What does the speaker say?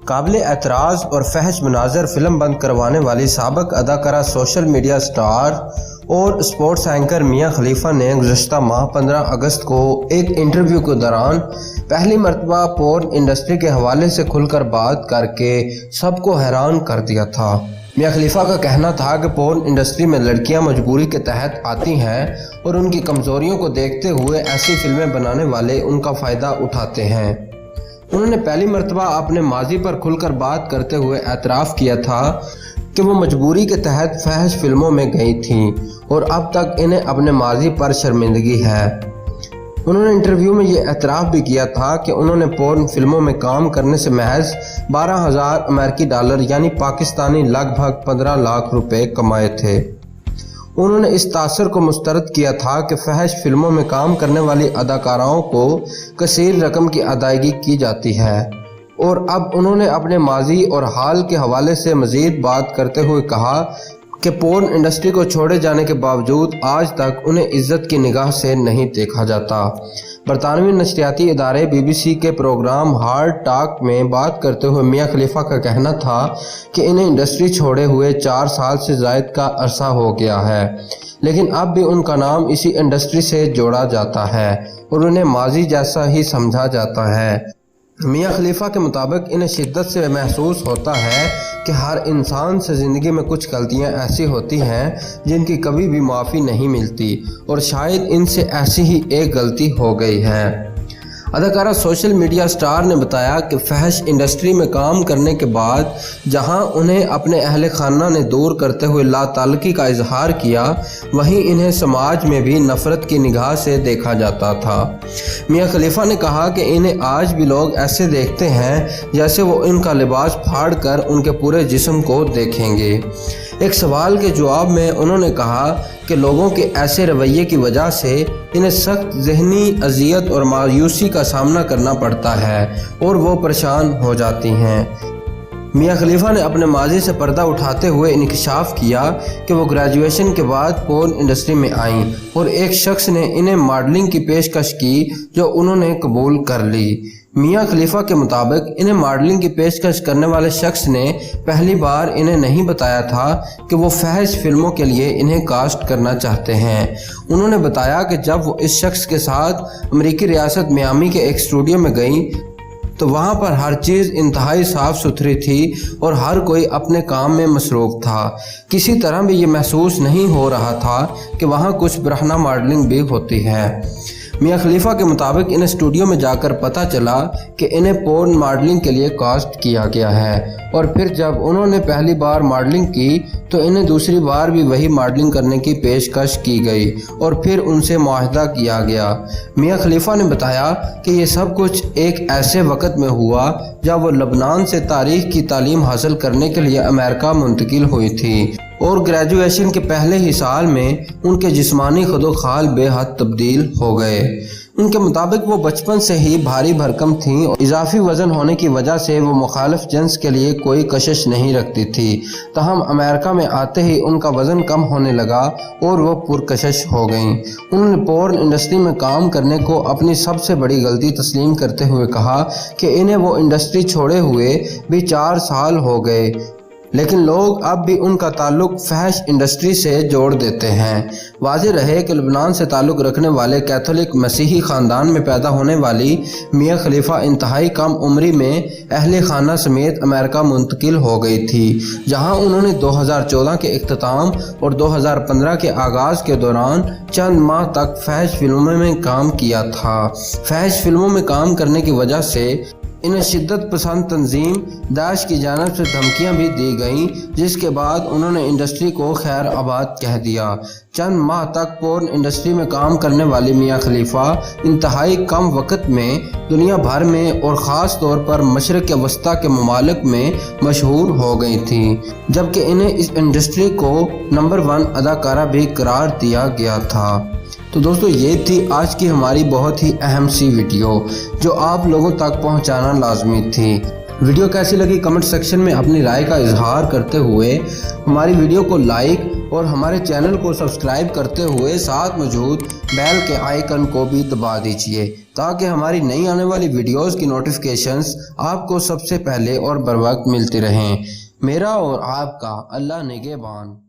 قابل اعتراض اور فحش مناظر فلم بند کروانے والی سابق اداکارہ سوشل میڈیا سٹار اور سپورٹس اینکر میاں خلیفہ نے گزشتہ ماہ 15 اگست کو ایک انٹرویو کے دوران پہلی مرتبہ پورن انڈسٹری کے حوالے سے کھل کر بات کر کے سب کو حیران کر دیا تھا۔ میاں خلیفہ کا کہنا تھا کہ پورن انڈسٹری میں لڑکیاں مجبوری کے تحت آتی ہیں اور ان کی کمزوریوں کو دیکھتے ہوئے ایسی فلمیں بنانے والے ان کا فائدہ اٹھاتے ہیں۔ انہوں نے پہلی مرتبہ اپنے ماضی پر کھل کر بات کرتے ہوئے اعتراف کیا تھا کہ وہ مجبوری کے تحت فحش فلموں میں گئی تھیں اور اب تک انہیں اپنے ماضی پر شرمندگی ہے۔ انہوں نے انٹرویو میں یہ اعتراف بھی کیا تھا کہ انہوں نے پورن فلموں میں کام کرنے سے محض 12,000 امریکی ڈالر یعنی پاکستانی لگ بھگ 15 لاکھ روپے کمائے تھے۔ انہوں نے اس تاثر کو مسترد کیا تھا کہ فحش فلموں میں کام کرنے والی اداکاراؤں کو کثیر رقم کی ادائیگی کی جاتی ہے، اور اب انہوں نے اپنے ماضی اور حال کے حوالے سے مزید بات کرتے ہوئے کہا کہ پورن انڈسٹری کو چھوڑے جانے کے باوجود آج تک انہیں عزت کی نگاہ سے نہیں دیکھا جاتا۔ برطانوی نشریاتی ادارے BBC کے پروگرام ہارڈ ٹاک میں بات کرتے ہوئے میاں خلیفہ کا کہنا تھا کہ انہیں انڈسٹری چھوڑے ہوئے 4 سال سے زائد کا عرصہ ہو گیا ہے، لیکن اب بھی ان کا نام اسی انڈسٹری سے جوڑا جاتا ہے اور انہیں ماضی جیسا ہی سمجھا جاتا ہے۔ میاں خلیفہ کے مطابق انہیں شدت سے محسوس ہوتا ہے کہ ہر انسان سے زندگی میں کچھ غلطیاں ایسی ہوتی ہیں جن کی کبھی بھی معافی نہیں ملتی، اور شاید ان سے ایسی ہی ایک غلطی ہو گئی ہے۔ اداکارہ سوشل میڈیا سٹار نے بتایا کہ فحش انڈسٹری میں کام کرنے کے بعد جہاں انہیں اپنے اہل خانہ نے دور کرتے ہوئے لا تعلقی کا اظہار کیا، وہیں انہیں سماج میں بھی نفرت کی نگاہ سے دیکھا جاتا تھا۔ میاں خلیفہ نے کہا کہ انہیں آج بھی لوگ ایسے دیکھتے ہیں جیسے وہ ان کا لباس پھاڑ کر ان کے پورے جسم کو دیکھیں گے۔ ایک سوال کے جواب میں انہوں نے کہا کہ لوگوں کے ایسے رویے کی وجہ سے انہیں سخت ذہنی اذیت اور مایوسی کا سامنا کرنا پڑتا ہے اور وہ پریشان ہو جاتی ہیں۔ میاں خلیفہ نے اپنے ماضی سے پردہ اٹھاتے ہوئے انکشاف کیا کہ وہ گریجویشن کے بعد پورن انڈسٹری میں آئیں اور ایک شخص نے انہیں ماڈلنگ کی پیشکش کی جو انہوں نے قبول کر لی۔ میاں خلیفہ کے مطابق انہیں ماڈلنگ کی پیشکش کرنے والے شخص نے پہلی بار انہیں نہیں بتایا تھا کہ وہ فحش فلموں کے لیے انہیں کاسٹ کرنا چاہتے ہیں۔ انہوں نے بتایا کہ جب وہ اس شخص کے ساتھ امریکی ریاست میامی کے ایک اسٹوڈیو میں گئیں تو وہاں پر ہر چیز انتہائی صاف ستھری تھی اور ہر کوئی اپنے کام میں مصروف تھا۔ کسی طرح بھی یہ محسوس نہیں ہو رہا تھا کہ وہاں کچھ برہنہ ماڈلنگ بھی ہوتی ہے۔ میاں خلیفہ کے مطابق انہیں اسٹوڈیو میں جا کر پتہ چلا کہ انہیں پورن ماڈلنگ کے لیے کاسٹ کیا گیا ہے، اور پھر جب انہوں نے پہلی بار ماڈلنگ کی تو انہیں دوسری بار بھی وہی ماڈلنگ کرنے کی پیشکش کی گئی اور پھر ان سے معاہدہ کیا گیا۔ میاں خلیفہ نے بتایا کہ یہ سب کچھ ایک ایسے وقت میں ہوا جب وہ لبنان سے تاریخ کی تعلیم حاصل کرنے کے لیے امریکہ منتقل ہوئی تھی، اور گریجویشن کے پہلے ہی سال میں ان کے جسمانی خد و خال بے حد تبدیل ہو گئے۔ ان کے مطابق وہ بچپن سے ہی بھاری بھرکم تھیں اور اضافی وزن ہونے کی وجہ سے وہ مخالف جنس کے لیے کوئی کشش نہیں رکھتی تھی، تاہم امریکہ میں آتے ہی ان کا وزن کم ہونے لگا اور وہ پرکشش ہو گئیں۔ انہوں نے پورن انڈسٹری میں کام کرنے کو اپنی سب سے بڑی غلطی تسلیم کرتے ہوئے کہا کہ انہیں وہ انڈسٹری چھوڑے ہوئے بھی 4 سال ہو گئے، لیکن لوگ اب بھی ان کا تعلق فحش انڈسٹری سے جوڑ دیتے ہیں۔ واضح رہے کہ لبنان سے تعلق رکھنے والے کیتھولک مسیحی خاندان میں پیدا ہونے والی میاں خلیفہ انتہائی کم عمری میں اہل خانہ سمیت امریکہ منتقل ہو گئی تھی، جہاں انہوں نے 2014 کے اختتام اور 2015 کے آغاز کے دوران چند ماہ تک فحش فلموں میں کام کیا تھا۔ فحش فلموں میں کام کرنے کی وجہ سے انہیں شدت پسند تنظیم داعش کی جانب سے دھمکیاں بھی دی گئیں، جس کے بعد انہوں نے انڈسٹری کو خیر آباد کہہ دیا۔ چند ماہ تک پورن انڈسٹری میں کام کرنے والی میاں خلیفہ انتہائی کم وقت میں دنیا بھر میں اور خاص طور پر مشرق وسطیٰ کے ممالک میں مشہور ہو گئی تھیں، جبکہ انہیں اس انڈسٹری کو نمبر 1 اداکارہ بھی قرار دیا گیا تھا۔ تو دوستو، یہ تھی آج کی ہماری بہت ہی اہم سی ویڈیو جو آپ لوگوں تک پہنچانا لازمی تھی۔ ویڈیو کیسی لگی کمنٹ سیکشن میں اپنی رائے کا اظہار کرتے ہوئے ہماری ویڈیو کو لائک اور ہمارے چینل کو سبسکرائب کرتے ہوئے ساتھ موجود بیل کے آئیکن کو بھی دبا دیجیے تاکہ ہماری نئی آنے والی ویڈیوز کی نوٹیفیکیشنز آپ کو سب سے پہلے اور بر وقت ملتی رہیں۔ میرا اور آپ کا اللہ نگہبان۔